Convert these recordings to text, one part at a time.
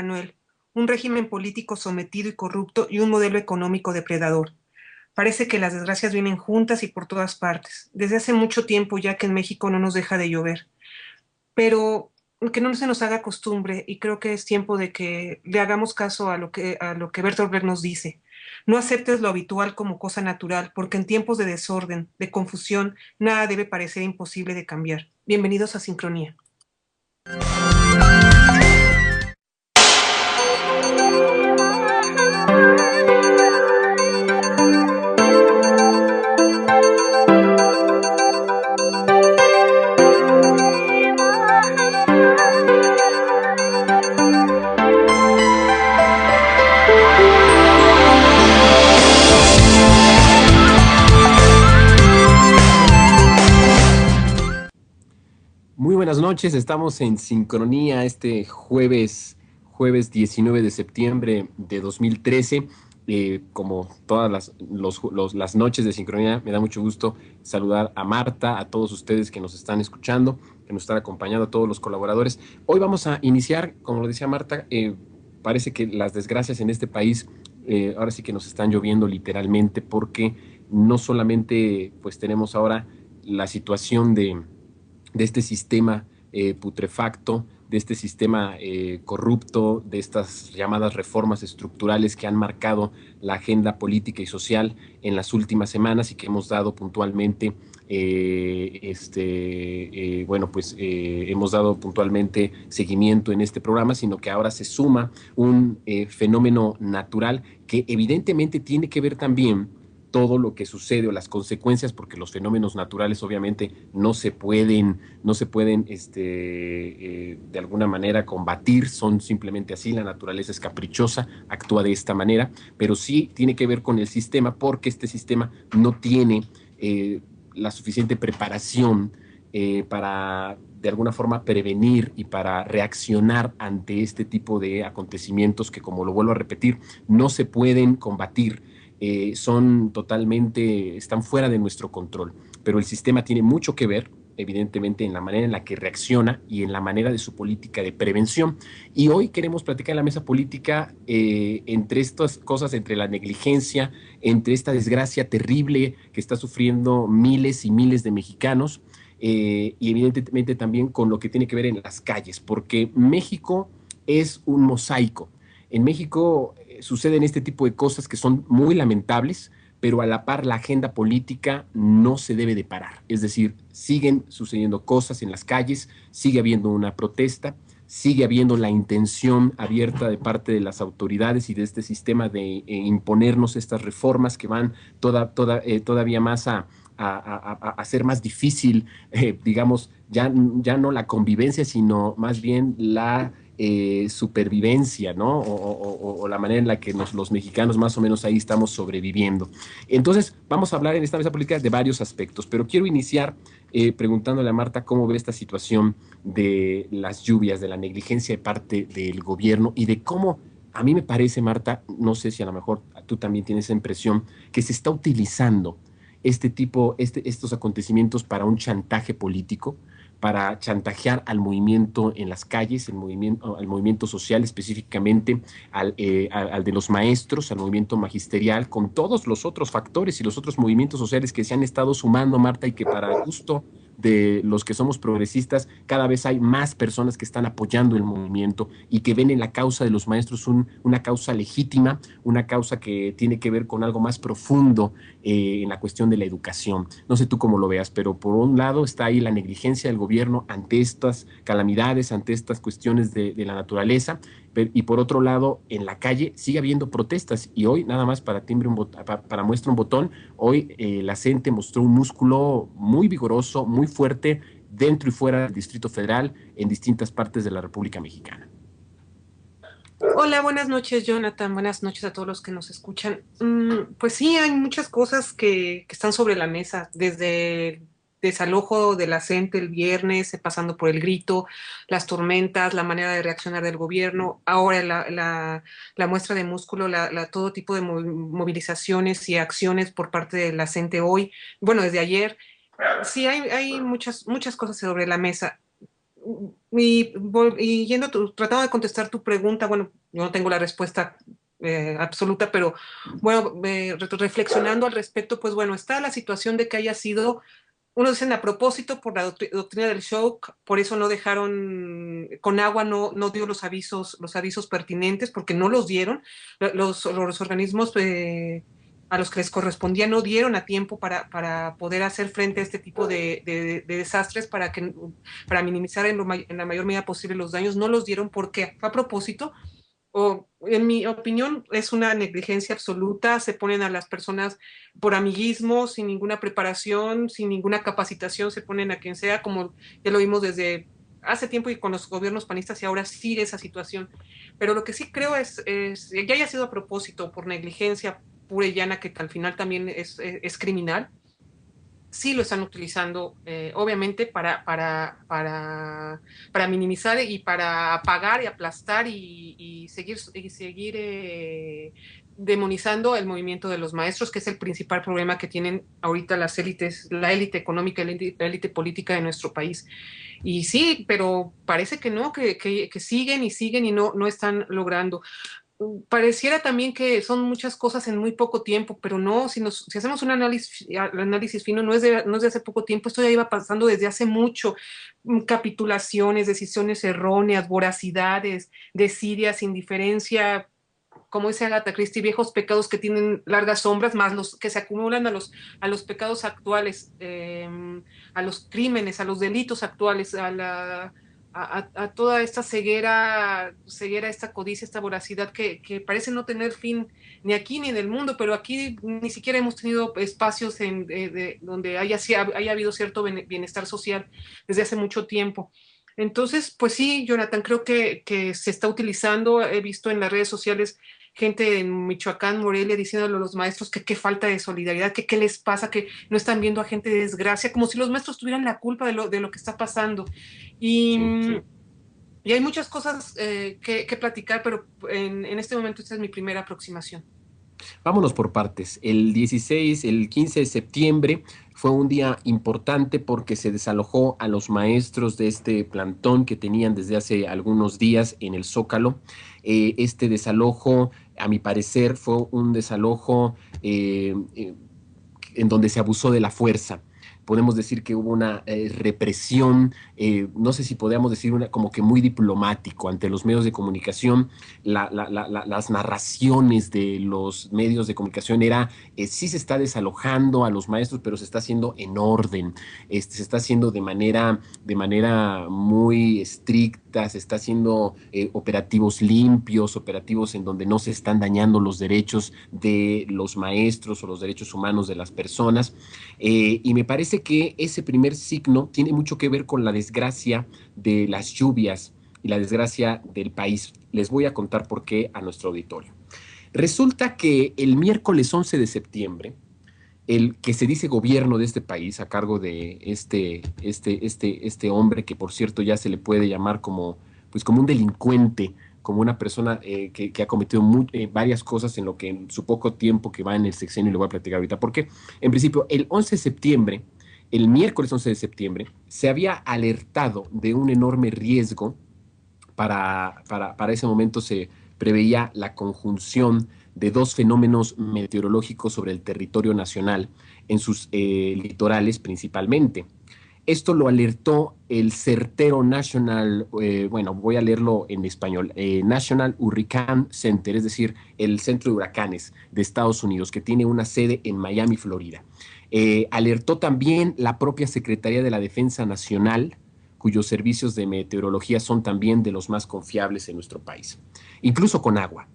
Manuel, un régimen político sometido y corrupto y un modelo económico depredador. Parece que las desgracias vienen juntas y por todas partes. Desde hace mucho tiempo ya que en México no nos deja de llover. Pero que no se nos haga costumbre y creo que es tiempo de que le hagamos caso a lo que Bertolt Brecht nos dice. No aceptes lo habitual como cosa natural, porque en tiempos de desorden, de confusión, nada debe parecer imposible de cambiar. Bienvenidos a Sincronía. Muy buenas noches, estamos en sincronía este jueves 19 de septiembre de 2013. Como todas las noches de sincronía, me da mucho gusto saludar a Marta, a todos ustedes que nos están escuchando, que nos están acompañando, a todos los colaboradores. Hoy vamos a iniciar, como lo decía Marta, parece que las desgracias en este país ahora sí que nos están lloviendo literalmente, porque no solamente pues tenemos ahora la situación de este sistema putrefacto, de este sistema corrupto, de estas llamadas reformas estructurales que han marcado la agenda política y social en las últimas semanas y que hemos dado puntualmente, hemos dado puntualmente seguimiento en este programa, sino que ahora se suma un fenómeno natural que evidentemente tiene que ver también todo lo que sucede o las consecuencias, porque los fenómenos naturales obviamente no se pueden de alguna manera combatir, son simplemente así, la naturaleza es caprichosa, actúa de esta manera, pero sí tiene que ver con el sistema, porque este sistema no tiene la suficiente preparación para de alguna forma prevenir y para reaccionar ante este tipo de acontecimientos que, como lo vuelvo a repetir, no se pueden combatir. Están fuera de nuestro control, pero el sistema tiene mucho que ver, evidentemente, en la manera en la que reacciona y en la manera de su política de prevención. Y hoy queremos platicar en la mesa política entre estas cosas, entre la negligencia, entre esta desgracia terrible que está sufriendo miles y miles de mexicanos, y evidentemente también con lo que tiene que ver en las calles, porque México es un mosaico. En México suceden este tipo de cosas que son muy lamentables, pero a la par la agenda política no se debe de parar. Es decir, siguen sucediendo cosas en las calles, sigue habiendo una protesta, sigue habiendo la intención abierta de parte de las autoridades y de este sistema de imponernos estas reformas que van todavía más a hacer más difícil, digamos, ya no la convivencia, sino más bien la supervivencia, ¿no? O la manera en la que los mexicanos más o menos ahí estamos sobreviviendo. Entonces, vamos a hablar en esta mesa política de varios aspectos, pero quiero iniciar preguntándole a Marta cómo ve esta situación de las lluvias, de la negligencia de parte del gobierno y de cómo, a mí me parece, Marta, no sé si a lo mejor tú también tienes esa impresión, que se está utilizando estos acontecimientos para un chantaje político, para chantajear al movimiento en las calles, al movimiento social, específicamente al de los maestros, al movimiento magisterial, con todos los otros factores y los otros movimientos sociales que se han estado sumando, Marta, y que para gusto de los que somos progresistas, cada vez hay más personas que están apoyando el movimiento y que ven en la causa de los maestros una causa legítima, una causa que tiene que ver con algo más profundo en la cuestión de la educación. No sé tú cómo lo veas, pero por un lado está ahí la negligencia del gobierno ante estas calamidades, ante estas cuestiones de la naturaleza, y por otro lado, en la calle sigue habiendo protestas, y hoy, nada más para muestra un botón, hoy la CENTE mostró un músculo muy vigoroso, muy fuerte, dentro y fuera del Distrito Federal, en distintas partes de la República Mexicana. Hola, buenas noches, Jonathan. Buenas noches a todos los que nos escuchan. Pues sí, hay muchas cosas que están sobre la mesa, desde el desalojo de la CENTE el viernes, pasando por el grito, las tormentas, la manera de reaccionar del gobierno, ahora la muestra de músculo, todo tipo de movilizaciones y acciones por parte de la CENTE hoy, bueno, desde ayer. Sí, hay muchas cosas sobre la mesa. y tratando de contestar tu pregunta, bueno, yo no tengo la respuesta absoluta, pero bueno, reflexionando al respecto, pues bueno, está la situación de que haya sido, unos dicen a propósito por la doctrina del shock, por eso no dejaron, con agua no dio los avisos pertinentes, porque no los dieron, los organismos a los que les correspondía no dieron a tiempo para poder hacer frente a este tipo de desastres, para minimizar en la mayor medida posible los daños, no los dieron porque fue a propósito, o en mi opinión es una negligencia absoluta, se ponen a las personas por amiguismo, sin ninguna preparación, sin ninguna capacitación, se ponen a quien sea, como ya lo vimos desde hace tiempo y con los gobiernos panistas y ahora sigue esa situación. Pero lo que sí creo es que haya sido a propósito, por negligencia pura y llana, que al final también es criminal, sí lo están utilizando, obviamente, para minimizar y para apagar y aplastar y seguir demonizando el movimiento de los maestros, que es el principal problema que tienen ahorita las élites, la élite económica y la élite política de nuestro país. Y sí, pero parece que no, que siguen y siguen y no están logrando. Pareciera también que son muchas cosas en muy poco tiempo, pero no, si hacemos un análisis fino, no es de hace poco tiempo, esto ya iba pasando desde hace mucho. Capitulaciones, decisiones erróneas, voracidades, desidias, indiferencia, como dice Agatha Christie, viejos pecados que tienen largas sombras, más los que se acumulan a los pecados actuales, a los crímenes, a los delitos actuales, a toda esta ceguera, esta codicia, esta voracidad que parece no tener fin ni aquí ni en el mundo, pero aquí ni siquiera hemos tenido espacios donde haya habido cierto bienestar social desde hace mucho tiempo. Entonces, pues sí, Jonathan, creo que se está utilizando, he visto en las redes sociales gente en Michoacán, Morelia, diciéndole a los maestros que qué falta de solidaridad, que qué les pasa, que no están viendo a gente de desgracia, como si los maestros tuvieran la culpa de lo que está pasando. Y, Sí. y hay muchas cosas que platicar, pero en este momento esta es mi primera aproximación. Vámonos por partes. El 15 de septiembre fue un día importante porque se desalojó a los maestros de este plantón que tenían desde hace algunos días en el Zócalo. Este desalojo, a mi parecer, fue un desalojo en donde se abusó de la fuerza. Podemos decir que hubo una represión, no sé si podríamos decir una, como que muy diplomático ante los medios de comunicación. Las narraciones de los medios de comunicación era, sí se está desalojando a los maestros, pero se está haciendo en orden, se está haciendo de manera muy estricta, se está haciendo operativos limpios, operativos en donde no se están dañando los derechos de los maestros o los derechos humanos de las personas. Y me parece que ese primer signo tiene mucho que ver con la desgracia de las lluvias y la desgracia del país. Les voy a contar por qué a nuestro auditorio. Resulta que el miércoles 11 de septiembre, el que se dice gobierno de este país, a cargo de este hombre, que por cierto ya se le puede llamar pues como un delincuente, como una persona que ha cometido varias cosas en su poco tiempo que va en el sexenio, y le voy a platicar ahorita. Porque, en principio, el miércoles 11 de septiembre, se había alertado de un enorme riesgo. Para ese momento se preveía la conjunción de dos fenómenos meteorológicos sobre el territorio nacional, en sus litorales principalmente. Esto lo alertó el certero National, bueno, voy a leerlo en español, National Hurricane Center, es decir, el centro de huracanes de Estados Unidos, que tiene una sede en Miami, Florida. Alertó también la propia Secretaría de la Defensa Nacional, cuyos servicios de meteorología son también de los más confiables en nuestro país, incluso con agua.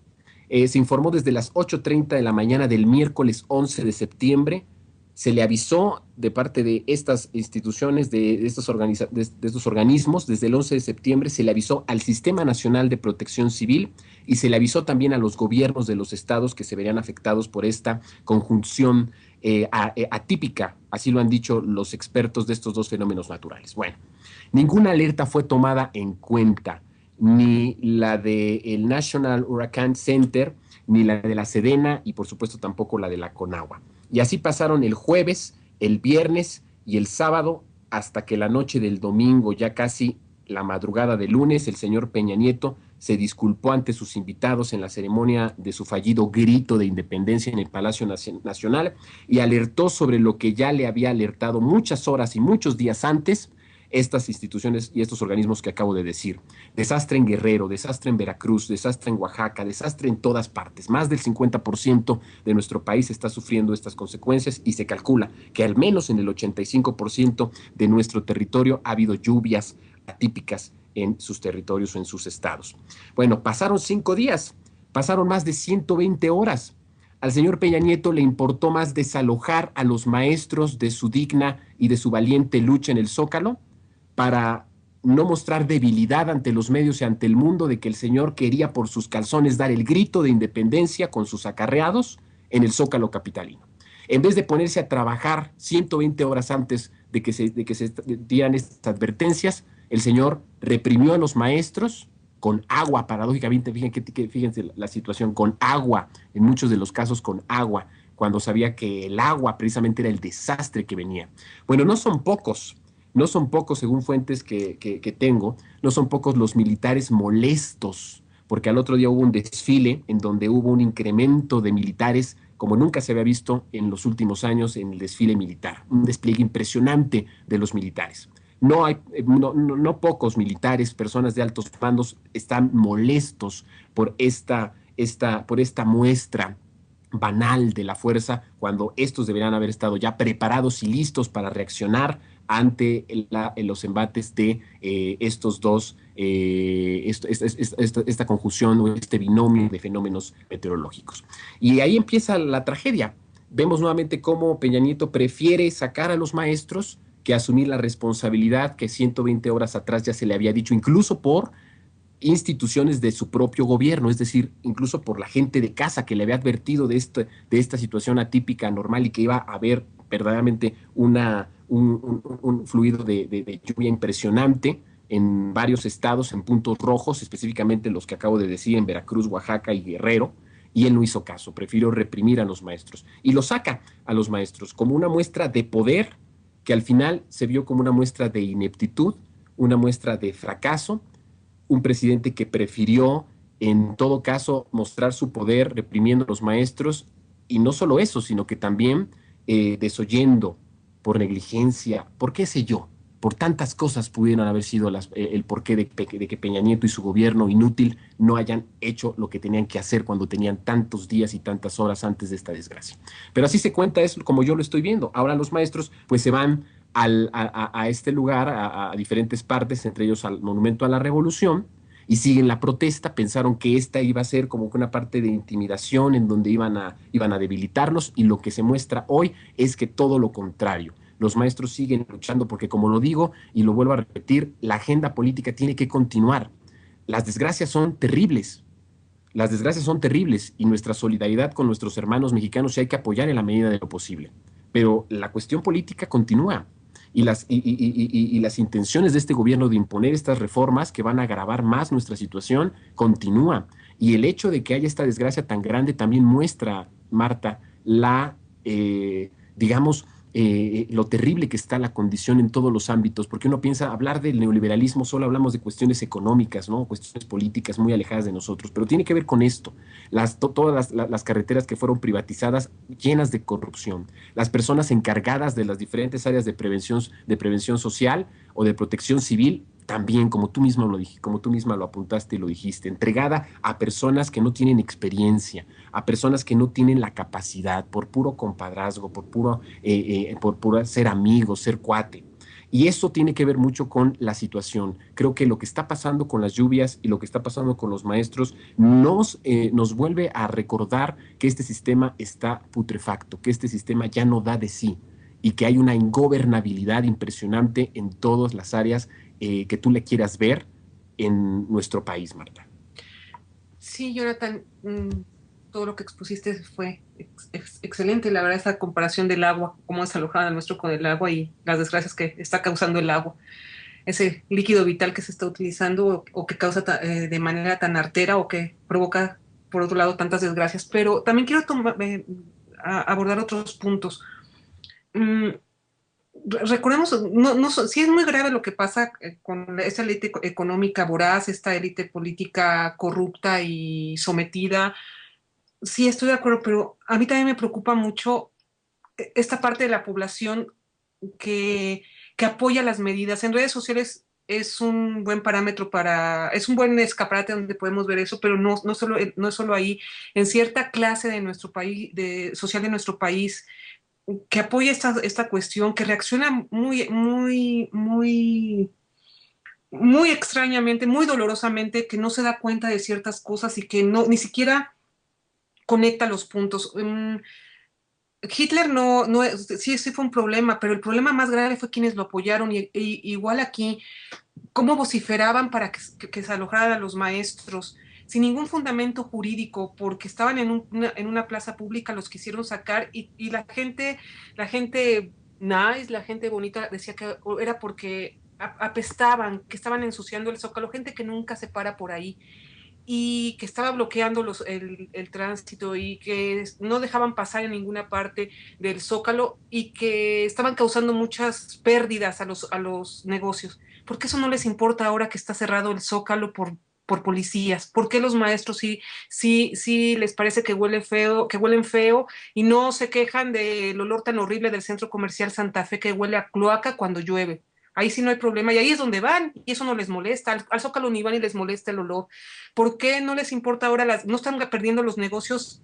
Se informó desde las 8:30 de la mañana del miércoles 11 de septiembre. Se le avisó de parte de estas instituciones, de estos organismos, desde el 11 de septiembre se le avisó al Sistema Nacional de Protección Civil y se le avisó también a los gobiernos de los estados que se verían afectados por esta conjunción atípica, así lo han dicho los expertos de estos dos fenómenos naturales. Bueno, ninguna alerta fue tomada en cuenta, ni la del National Hurricane Center, ni la de la Sedena y por supuesto tampoco la de la Conagua. Y así pasaron el jueves, el viernes y el sábado hasta que la noche del domingo, ya casi la madrugada de lunes, el señor Peña Nieto se disculpó ante sus invitados en la ceremonia de su fallido grito de independencia en el Palacio Nacional y alertó sobre lo que ya le había alertado muchas horas y muchos días antes estas instituciones y estos organismos que acabo de decir. Desastre en Guerrero, desastre en Veracruz, desastre en Oaxaca, desastre en todas partes. Más del 50% de nuestro país está sufriendo estas consecuencias y se calcula que al menos en el 85% de nuestro territorio ha habido lluvias atípicas en sus territorios o en sus estados. Bueno, pasaron 5 días, pasaron más de 120 horas. Al señor Peña Nieto le importó más desalojar a los maestros de su digna y de su valiente lucha en el Zócalo para no mostrar debilidad ante los medios y ante el mundo de que el señor quería por sus calzones dar el grito de independencia con sus acarreados en el Zócalo capitalino. En vez de ponerse a trabajar 120 horas antes de que se dieran estas advertencias, el señor reprimió a los maestros con agua, paradójicamente, fíjense la situación, con agua, en muchos de los casos con agua, cuando sabía que el agua precisamente era el desastre que venía. Bueno, no son pocos, según fuentes que tengo, no son pocos los militares molestos, porque al otro día hubo un desfile en donde hubo un incremento de militares como nunca se había visto en los últimos años en el desfile militar, un despliegue impresionante de los militares. No pocos militares, personas de altos mandos, están molestos por esta muestra banal de la fuerza, cuando estos deberían haber estado ya preparados y listos para reaccionar ante los embates de estos dos, esta conjunción o este binomio de fenómenos meteorológicos. Y ahí empieza la tragedia. Vemos nuevamente cómo Peña Nieto prefiere sacar a los maestros que asumir la responsabilidad que 120 horas atrás ya se le había dicho, incluso por instituciones de su propio gobierno, es decir, incluso por la gente de casa que le había advertido de esta situación atípica, anormal, y que iba a haber verdaderamente un fluido de lluvia impresionante en varios estados, en puntos rojos, específicamente los que acabo de decir, en Veracruz, Oaxaca y Guerrero, y él no hizo caso, prefirió reprimir a los maestros. Y lo saca a los maestros como una muestra de poder que al final se vio como una muestra de ineptitud, una muestra de fracaso, un presidente que prefirió, en todo caso, mostrar su poder reprimiendo a los maestros, y no solo eso, sino que también desoyendo por negligencia, por qué sé yo, por tantas cosas pudieron haber sido el porqué de que Peña Nieto y su gobierno inútil no hayan hecho lo que tenían que hacer cuando tenían tantos días y tantas horas antes de esta desgracia. Pero así se cuenta, es como yo lo estoy viendo. Ahora los maestros pues se van a este lugar, a diferentes partes, entre ellos al Monumento a la Revolución, y siguen la protesta. Pensaron que esta iba a ser como una parte de intimidación en donde iban a debilitarlos, y lo que se muestra hoy es que todo lo contrario. Los maestros siguen luchando porque, como lo digo y lo vuelvo a repetir, la agenda política tiene que continuar. Las desgracias son terribles, y nuestra solidaridad con nuestros hermanos mexicanos sí hay que apoyar en la medida de lo posible. Pero la cuestión política continúa, y las intenciones de este gobierno de imponer estas reformas que van a agravar más nuestra situación continúa. Y el hecho de que haya esta desgracia tan grande también muestra, Marta, digamos, lo terrible que está la condición en todos los ámbitos, porque uno piensa, hablar del neoliberalismo, solo hablamos de cuestiones económicas, ¿no? Cuestiones políticas muy alejadas de nosotros, pero tiene que ver con esto, todas las carreteras que fueron privatizadas llenas de corrupción, las personas encargadas de las diferentes áreas de prevención social o de protección civil, también, como tú mismo lo dijiste, como tú misma lo apuntaste y lo dijiste, entregada a personas que no tienen experiencia, a personas que no tienen la capacidad, por puro compadrazgo, por puro ser amigos, ser cuate. Y eso tiene que ver mucho con la situación. Creo que lo que está pasando con las lluvias y lo que está pasando con los maestros nos vuelve a recordar que este sistema está putrefacto, que este sistema ya no da de sí, y que hay una ingobernabilidad impresionante en todas las áreas que tú le quieras ver en nuestro país, Marta. Sí, Jonathan, todo lo que expusiste fue excelente. La verdad, esa comparación del agua, cómo es alojada nuestro con el agua y las desgracias que está causando el agua, ese líquido vital que se está utilizando o que causa de manera tan artera o que provoca, por otro lado, tantas desgracias. Pero también quiero abordar otros puntos. Mm, recordemos, sí es muy grave lo que pasa con esa élite económica voraz, esta élite política corrupta y sometida. Sí, estoy de acuerdo, pero a mí también me preocupa mucho esta parte de la población que, que apoya las medidas. En redes sociales es un buen parámetro es un buen escaparate donde podemos ver eso, pero no es solo ahí. En cierta clase de nuestro país, social de nuestro país, que apoya esta cuestión, que reacciona muy extrañamente, muy dolorosamente, que no se da cuenta de ciertas cosas y que ni siquiera conecta los puntos. Hitler sí fue un problema, pero el problema más grave fue quienes lo apoyaron y igual aquí, cómo vociferaban para que se alojaran a los maestros sin ningún fundamento jurídico, porque estaban en una plaza pública, los quisieron sacar y la gente nice, la gente bonita decía que era porque apestaban, que estaban ensuciando el zócalo, gente que nunca se para por ahí y que estaba bloqueando el tránsito y que no dejaban pasar en ninguna parte del Zócalo y que estaban causando muchas pérdidas a los negocios. ¿Por qué eso no les importa ahora que está cerrado el Zócalo por policías? ¿Por qué los maestros sí les parece que huelen feo y no se quejan del olor tan horrible del centro comercial Santa Fe que huele a cloaca cuando llueve? Ahí sí no hay problema y ahí es donde van y eso no les molesta. Al Zócalo ni van y les molesta el olor. ¿Por qué no les importa ahora no están perdiendo los negocios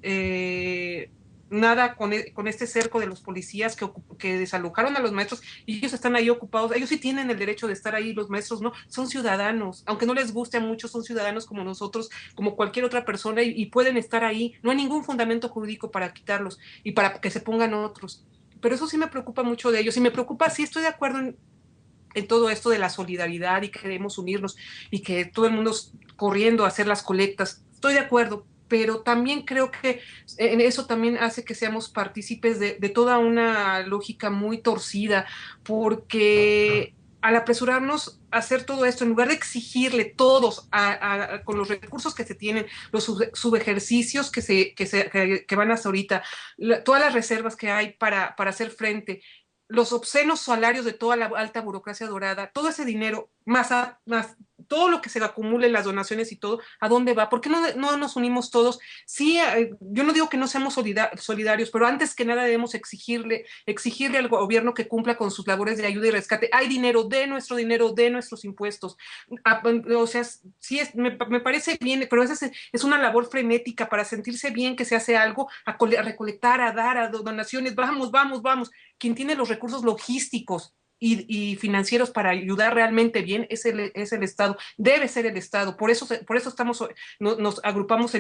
nada con este cerco de los policías que desalojaron a los maestros y ellos están ahí ocupados? Ellos sí tienen el derecho de estar ahí, los maestros no, son ciudadanos, aunque no les guste a muchos, son ciudadanos como nosotros, como cualquier otra persona y pueden estar ahí. No hay ningún fundamento jurídico para quitarlos y para que se pongan otros. Pero eso sí me preocupa mucho de ellos y me preocupa, sí estoy de acuerdo en todo esto de la solidaridad y queremos unirnos y que todo el mundo corriendo a hacer las colectas. Estoy de acuerdo, pero también creo que en eso también hace que seamos partícipes de toda una lógica muy torcida, porque al apresurarnos a hacer todo esto, en lugar de exigirle todos con los recursos que se tienen, los subejercicios que van hasta ahorita, todas las reservas que hay para hacer frente, los obscenos salarios de toda la alta burocracia dorada, todo ese dinero, más todo lo que se acumule en las donaciones y todo, ¿a dónde va? ¿Por qué no nos unimos todos? Sí, yo no digo que no seamos solidarios, pero antes que nada debemos exigirle al gobierno que cumpla con sus labores de ayuda y rescate. Hay dinero, de nuestros impuestos. O sea, sí, me parece bien, pero es una labor frenética para sentirse bien que se hace algo, a recolectar, a dar, a donaciones. Vamos. Quien tiene los recursos logísticos y financieros para ayudar realmente bien es el Estado, debe ser el Estado. Por eso nos agrupamos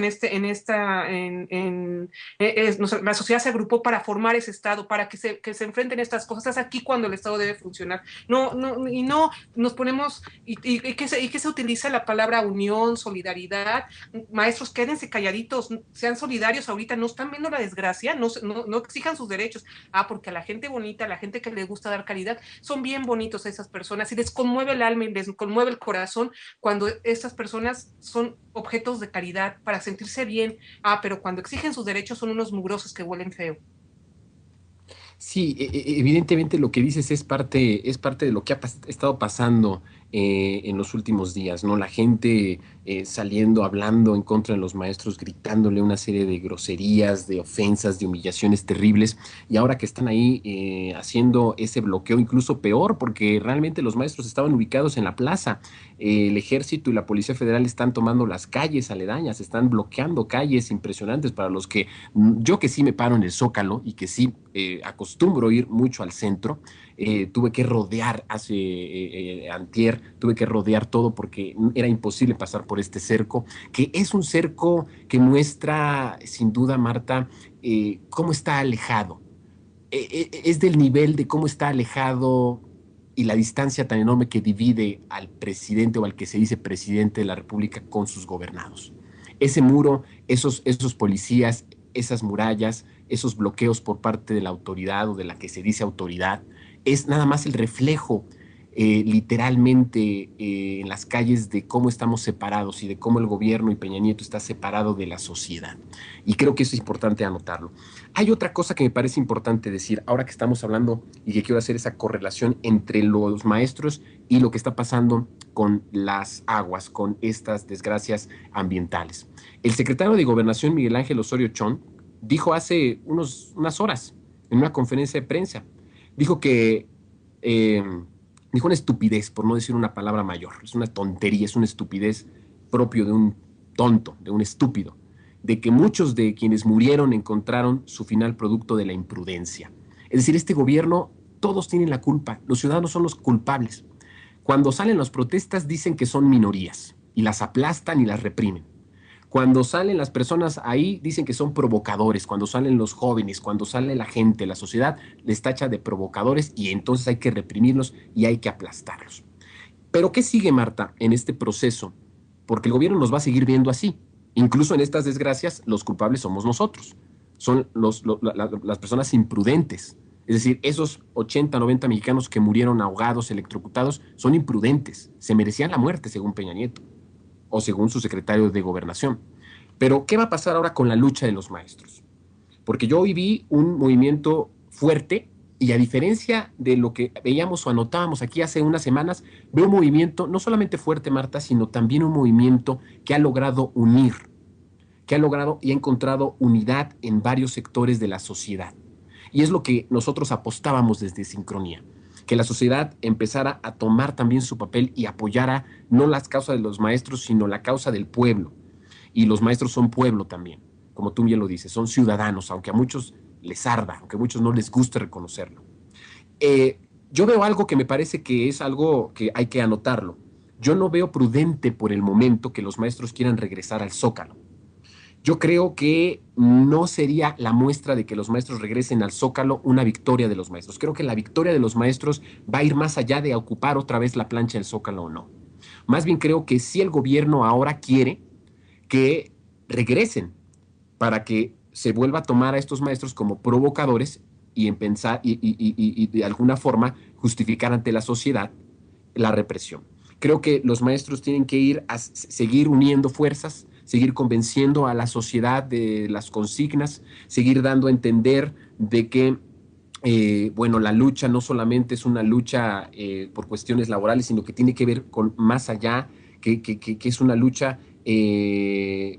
la sociedad se agrupó para formar ese Estado, para que se enfrenten estas cosas. Es aquí cuando el Estado debe funcionar. No nos ponemos, que se utiliza la palabra unión, solidaridad. Maestros, quédense calladitos, sean solidarios ahorita, no están viendo la desgracia, no exijan sus derechos. Porque a la gente bonita, a la gente que le gusta dar caridad, son bien bonitos esas personas y les conmueve el alma y les conmueve el corazón cuando estas personas son objetos de caridad para sentirse bien. Pero cuando exigen sus derechos son unos mugrosos que huelen feo. Sí, evidentemente lo que dices es parte de lo que ha estado pasando en los últimos días, ¿no? La gente saliendo, hablando en contra de los maestros, gritándole una serie de groserías, de ofensas, de humillaciones terribles, y ahora que están ahí haciendo ese bloqueo incluso peor, porque realmente los maestros estaban ubicados en la plaza, el ejército y la Policía Federal están tomando las calles aledañas, están bloqueando calles impresionantes para los que yo que sí me paro en el Zócalo y que sí acostumbro ir mucho al centro, tuve que rodear antier, tuve que rodear todo porque era imposible pasar por este cerco, que es un cerco que muestra sin duda, Marta, cómo está alejado. Es del nivel de cómo está alejado y la distancia tan enorme que divide al presidente o al que se dice presidente de la República con sus gobernados. Ese muro, esos policías, esas murallas, esos bloqueos por parte de la autoridad o de la que se dice autoridad, es nada más el reflejo literalmente en las calles de cómo estamos separados y de cómo el gobierno y Peña Nieto está separado de la sociedad. Y creo que eso es importante anotarlo. Hay otra cosa que me parece importante decir, ahora que estamos hablando y que quiero hacer esa correlación entre los maestros y lo que está pasando con las aguas, con estas desgracias ambientales. El secretario de Gobernación, Miguel Ángel Osorio Chong, dijo hace unas horas en una conferencia de prensa, dijo que, dijo una estupidez, por no decir una palabra mayor, es una tontería, es una estupidez propio de un tonto, de un estúpido, de que muchos de quienes murieron encontraron su final producto de la imprudencia. Es decir, este gobierno, todos tienen la culpa, los ciudadanos son los culpables. Cuando salen las protestas dicen que son minorías y las aplastan y las reprimen. Cuando salen las personas ahí dicen que son provocadores, cuando salen los jóvenes, cuando sale la gente, la sociedad les tacha de provocadores y entonces hay que reprimirlos y hay que aplastarlos. Pero ¿qué sigue, Marta, en este proceso? Porque el gobierno nos va a seguir viendo así. Incluso en estas desgracias los culpables somos nosotros, son las personas imprudentes. Es decir, esos 80, 90 mexicanos que murieron ahogados, electrocutados, son imprudentes, se merecían la muerte según Peña Nieto o según su secretario de Gobernación. Pero, ¿qué va a pasar ahora con la lucha de los maestros? Porque yo hoy vi un movimiento fuerte y a diferencia de lo que veíamos o anotábamos aquí hace unas semanas, veo un movimiento no solamente fuerte, Marta, sino también un movimiento que ha logrado unir, que ha logrado y ha encontrado unidad en varios sectores de la sociedad. Y es lo que nosotros apostábamos desde Sincronía, que la sociedad empezara a tomar también su papel y apoyara no las causas de los maestros, sino la causa del pueblo. Y los maestros son pueblo también, como tú bien lo dices, son ciudadanos, aunque a muchos les arda, aunque a muchos no les guste reconocerlo. Yo veo algo que me parece que es algo que hay que anotarlo. Yo no veo prudente por el momento que los maestros quieran regresar al Zócalo. Yo creo que no sería la muestra de que los maestros regresen al Zócalo una victoria de los maestros. Creo que la victoria de los maestros va a ir más allá de ocupar otra vez la plancha del Zócalo o no. Más bien creo que si el gobierno ahora quiere que regresen para que se vuelva a tomar a estos maestros como provocadores y de alguna forma justificar ante la sociedad la represión. Creo que los maestros tienen que ir a seguir uniendo fuerzas, seguir convenciendo a la sociedad de las consignas, seguir dando a entender de que bueno, la lucha no solamente es una lucha por cuestiones laborales, sino que tiene que ver con más allá, que es una lucha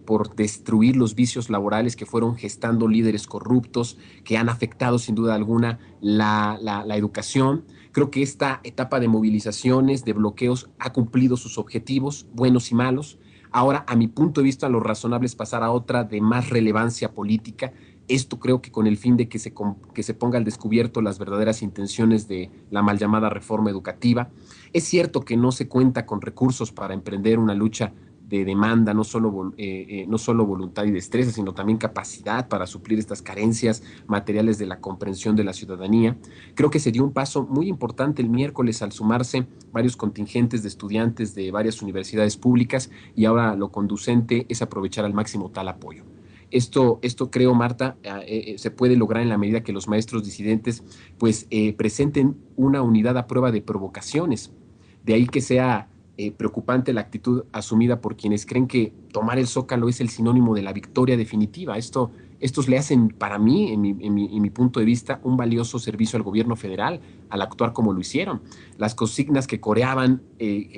por destruir los vicios laborales que fueron gestando líderes corruptos, que han afectado sin duda alguna la educación. Creo que esta etapa de movilizaciones, de bloqueos, ha cumplido sus objetivos, buenos y malos. Ahora, a mi punto de vista, lo razonable es pasar a otra de más relevancia política. Esto creo que con el fin de que se ponga al descubierto las verdaderas intenciones de la mal llamada reforma educativa. Es cierto que no se cuenta con recursos para emprender una lucha de demanda, no solo voluntad y destreza, sino también capacidad para suplir estas carencias materiales de la comprensión de la ciudadanía. Creo que se dio un paso muy importante el miércoles al sumarse varios contingentes de estudiantes de varias universidades públicas y ahora lo conducente es aprovechar al máximo tal apoyo. Esto creo, Marta, se puede lograr en la medida que los maestros disidentes pues presenten una unidad a prueba de provocaciones. De ahí que sea preocupante la actitud asumida por quienes creen que tomar el Zócalo es el sinónimo de la victoria definitiva. Estos le hacen, para mí, en mi punto de vista, un valioso servicio al gobierno federal al actuar como lo hicieron. Las consignas que coreaban,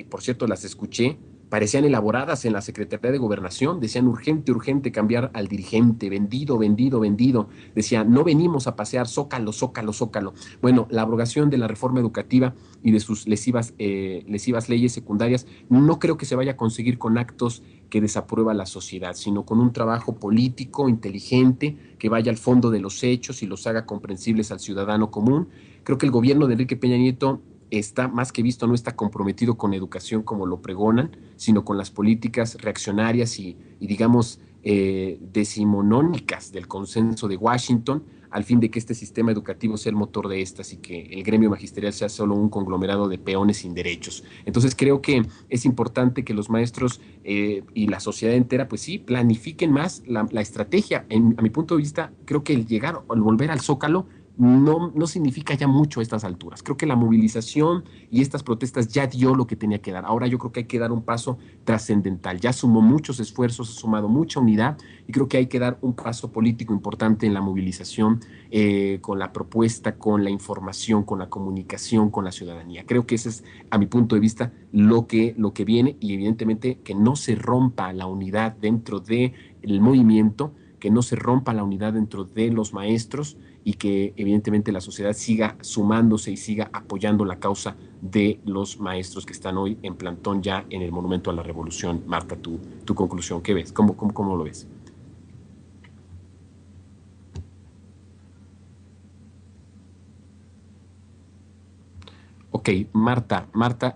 por cierto, las escuché, parecían elaboradas en la Secretaría de Gobernación, decían urgente, urgente cambiar al dirigente, vendido, vendido, vendido. Decían, no venimos a pasear Zócalo, Zócalo, Zócalo. Bueno, la abrogación de la reforma educativa y de sus lesivas leyes secundarias no creo que se vaya a conseguir con actos que desaprueba la sociedad, sino con un trabajo político, inteligente, que vaya al fondo de los hechos y los haga comprensibles al ciudadano común. Creo que el gobierno de Enrique Peña Nieto está más que visto, no está comprometido con educación como lo pregonan, sino con las políticas reaccionarias y digamos, decimonónicas del consenso de Washington, al fin de que este sistema educativo sea el motor de estas y que el gremio magisterial sea solo un conglomerado de peones sin derechos. Entonces creo que es importante que los maestros y la sociedad entera, pues sí, planifiquen más la estrategia. A mi punto de vista, creo que el volver al Zócalo no significa ya mucho a estas alturas. Creo que la movilización y estas protestas ya dio lo que tenía que dar. Ahora yo creo que hay que dar un paso trascendental. Ya sumó muchos esfuerzos, ha sumado mucha unidad y creo que hay que dar un paso político importante en la movilización, con la propuesta, con la información, con la comunicación con la ciudadanía. Creo que ese es, a mi punto de vista, lo que viene, y evidentemente que no se rompa la unidad dentro del movimiento, que no se rompa la unidad dentro de los maestros y que evidentemente la sociedad siga sumándose y siga apoyando la causa de los maestros que están hoy en plantón ya en el Monumento a la Revolución. Marta, tu conclusión, ¿qué ves? ¿Cómo lo ves? Ok, Marta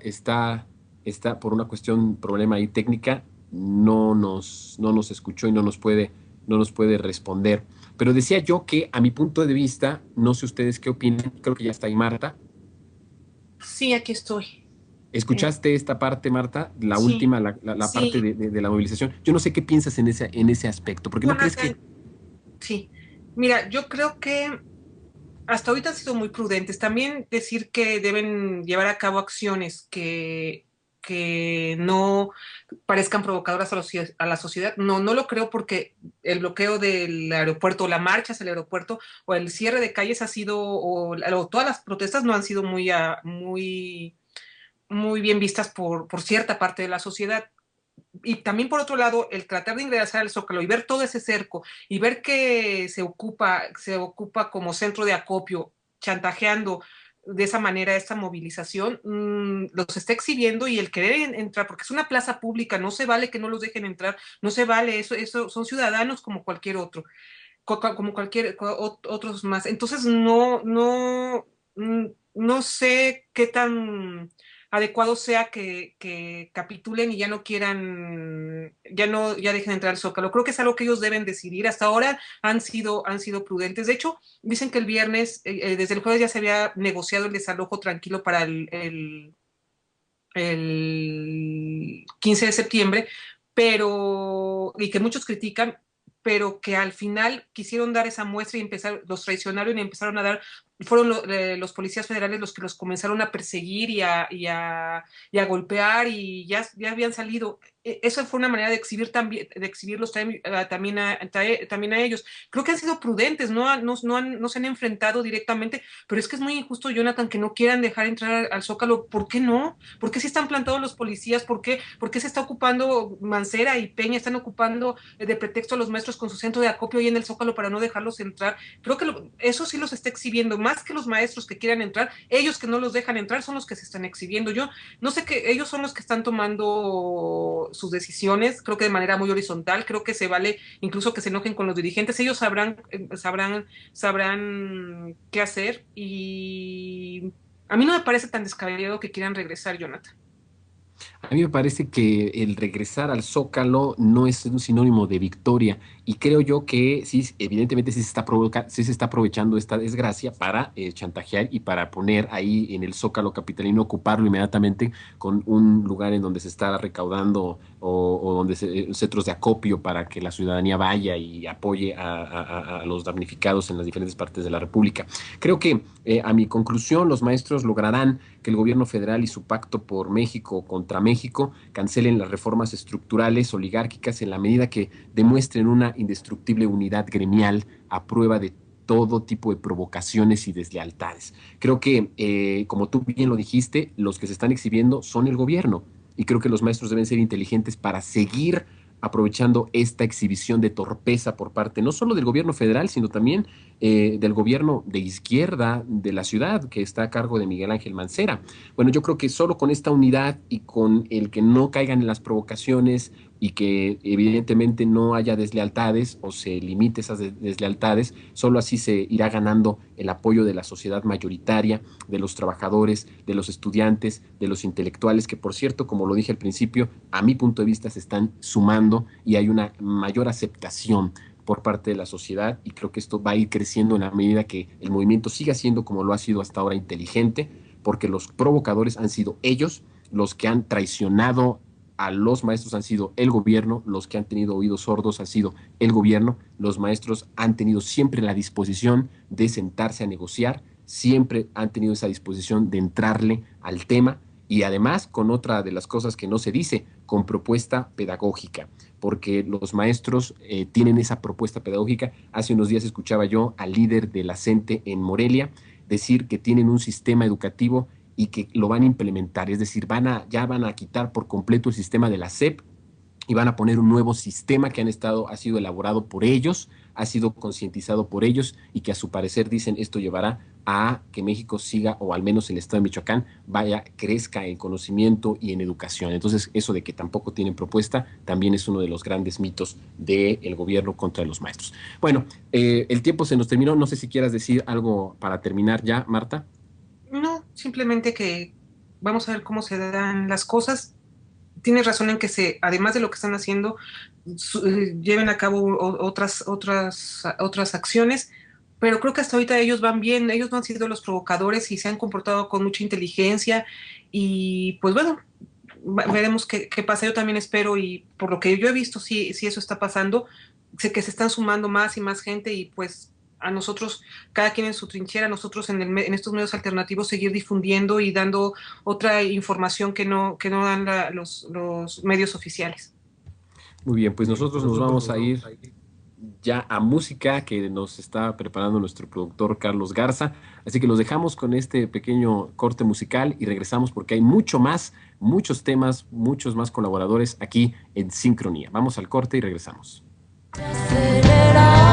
está por una cuestión, problema ahí técnica, no nos escuchó y no nos puede responder. Pero decía yo que a mi punto de vista, no sé ustedes qué opinan, creo que ya está ahí Marta. Sí, aquí estoy. Eh, ¿Escuchaste esta parte, Marta? La sí, última, la parte sí, de la movilización. Yo no sé qué piensas en ese aspecto, porque no crees que... Jonathan, sí. Mira, yo creo que hasta ahorita han sido muy prudentes. También decir que deben llevar a cabo acciones que no parezcan provocadoras a la sociedad. No, no lo creo porque el bloqueo del aeropuerto, la marcha hacia el aeropuerto o el cierre de calles ha sido, o todas las protestas no han sido muy bien vistas por cierta parte de la sociedad. Y también por otro lado, el tratar de ingresar al Zócalo y ver todo ese cerco y ver que se ocupa como centro de acopio, chantajeando de esa manera esta movilización, los está exhibiendo y el querer entrar, porque es una plaza pública, no se vale que no los dejen entrar, no se vale, eso son ciudadanos como cualquier otro, como cualquier otros más. Entonces, no sé qué tan adecuado sea que capitulen y ya no quieran, ya dejen entrar al Zócalo. Creo que es algo que ellos deben decidir. Hasta ahora han sido prudentes. De hecho, dicen que el viernes, desde el jueves ya se había negociado el desalojo tranquilo para el 15 de septiembre, y que muchos critican, pero que al final quisieron dar esa muestra y los traicionaron y empezaron a dar, fueron los policías federales los que los comenzaron a perseguir y a golpear y ya habían salido. Eso fue una manera de exhibir también, de exhibirlos también a ellos. Creo que han sido prudentes, no se han enfrentado directamente, pero es que es muy injusto, Jonathan, que no quieran dejar entrar al Zócalo. ¿Por qué no? ¿Por qué si están plantados los policías? ¿Por qué se está ocupando Mancera y Peña? Están ocupando de pretexto a los maestros con su centro de acopio ahí en el Zócalo para no dejarlos entrar. Creo que eso sí los está exhibiendo, más que los maestros que quieran entrar, ellos que no los dejan entrar son los que se están exhibiendo. Yo no sé, que ellos son los que están tomando sus decisiones, creo que de manera muy horizontal, creo que se vale incluso que se enojen con los dirigentes, ellos sabrán qué hacer, y a mí no me parece tan descabellado que quieran regresar, Jonathan. A mí me parece que el regresar al Zócalo no es un sinónimo de victoria y creo yo que sí, evidentemente sí se está aprovechando esta desgracia para chantajear y para poner ahí en el Zócalo capitalino, ocuparlo inmediatamente con un lugar en donde se está recaudando o donde centros de acopio para que la ciudadanía vaya y apoye a los damnificados en las diferentes partes de la República. Creo que a mi conclusión, los maestros lograrán que el gobierno federal y su pacto por México contra México cancelen las reformas estructurales oligárquicas en la medida que demuestren una indestructible unidad gremial a prueba de todo tipo de provocaciones y deslealtades. Creo que, como tú bien lo dijiste, los que se están exhibiendo son el gobierno y creo que los maestros deben ser inteligentes para seguir aprovechando esta exhibición de torpeza por parte no solo del gobierno federal, sino también del gobierno de izquierda de la ciudad, que está a cargo de Miguel Ángel Mancera. Bueno, yo creo que solo con esta unidad y con el que no caigan en las provocaciones y que evidentemente no haya deslealtades o se limite esas deslealtades, solo así se irá ganando el apoyo de la sociedad mayoritaria, de los trabajadores, de los estudiantes, de los intelectuales, que por cierto, como lo dije al principio, a mi punto de vista se están sumando y hay una mayor aceptación por parte de la sociedad y creo que esto va a ir creciendo en la medida que el movimiento siga siendo como lo ha sido hasta ahora inteligente, porque los provocadores han sido ellos los que han traicionado a los maestros han sido el gobierno, los que han tenido oídos sordos han sido el gobierno, los maestros han tenido siempre la disposición de sentarse a negociar, siempre han tenido esa disposición de entrarle al tema y además con otra de las cosas que no se dice, con propuesta pedagógica, porque los maestros tienen esa propuesta pedagógica. Hace unos días escuchaba yo al líder de la CENTE en Morelia decir que tienen un sistema educativo y que lo van a implementar, es decir, ya van a quitar por completo el sistema de la SEP y van a poner un nuevo sistema que ha sido elaborado por ellos, ha sido concientizado por ellos y que a su parecer dicen esto llevará a que México siga, o al menos el estado de Michoacán, crezca en conocimiento y en educación. Entonces, eso de que tampoco tienen propuesta también es uno de los grandes mitos del gobierno contra los maestros. Bueno, el tiempo se nos terminó. No sé si quieras decir algo para terminar ya, Marta. No, simplemente que vamos a ver cómo se dan las cosas. Tienes razón en que además de lo que están haciendo, lleven a cabo otras acciones, pero creo que hasta ahorita ellos van bien, ellos no han sido los provocadores y se han comportado con mucha inteligencia y pues bueno, veremos qué pasa. Yo también espero y por lo que yo he visto, sí eso está pasando, sé que se están sumando más y más gente y pues a nosotros, cada quien en su trinchera, nosotros en estos medios alternativos seguir difundiendo y dando otra información que no dan los medios oficiales. Muy bien, pues nosotros nos vamos a ir ya a música que nos está preparando nuestro productor Carlos Garza. Así que los dejamos con este pequeño corte musical y regresamos porque hay mucho más, muchos temas, muchos más colaboradores aquí en Sincronía. Vamos al corte y regresamos. Acelera.